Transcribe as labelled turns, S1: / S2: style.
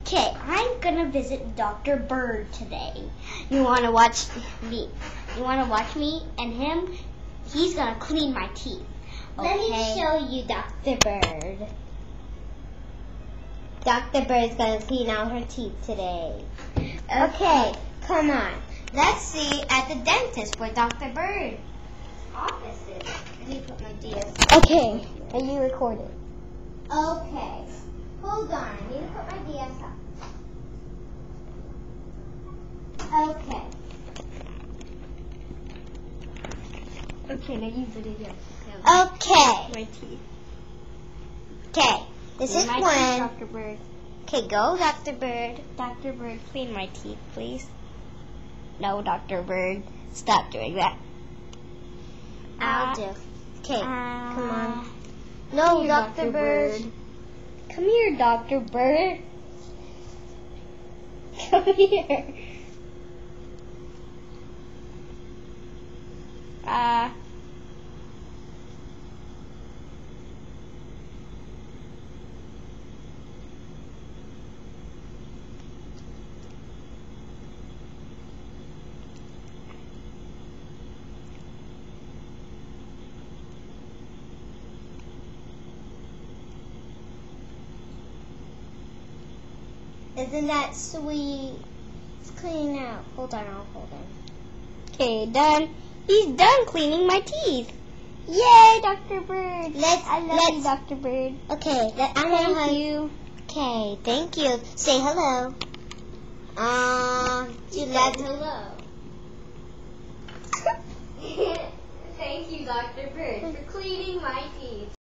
S1: Okay, I'm gonna visit Dr. Bird today. You wanna watch me? You wanna watch me and him? He's gonna clean my teeth. Okay.
S2: Let me show you Dr. Bird. Dr. Bird's gonna clean out her teeth today. Okay, come on. Let's see at the dentist where Dr. Bird's office is. Let me put my DS.
S1: Okay, are you recording?
S2: Okay. Hold on, I need to put my DS up. Okay.
S1: Okay, now use it again.
S2: Okay.
S1: My teeth.
S2: Okay. This is
S1: my
S2: when.
S1: teeth, Dr. Bird.
S2: Okay, go, Dr. Bird.
S1: Dr. Bird, clean my teeth, please. No, Dr. Bird, stop doing that.
S2: I'll do. Okay, come on.
S1: Come
S2: No,
S1: here,
S2: Dr. Bird.
S1: Come here, Dr. Bird. Come here.
S2: Isn't that sweet? It's cleaning out. Hold on, I'll hold on.
S1: Okay, done. He's done cleaning my teeth. Yay, Dr. Bird. I love you, Dr. Bird.
S2: Okay,
S1: Thank you.
S2: Okay, thank you. Say hello. You love hello. Thank you, Dr. Bird, for cleaning my teeth.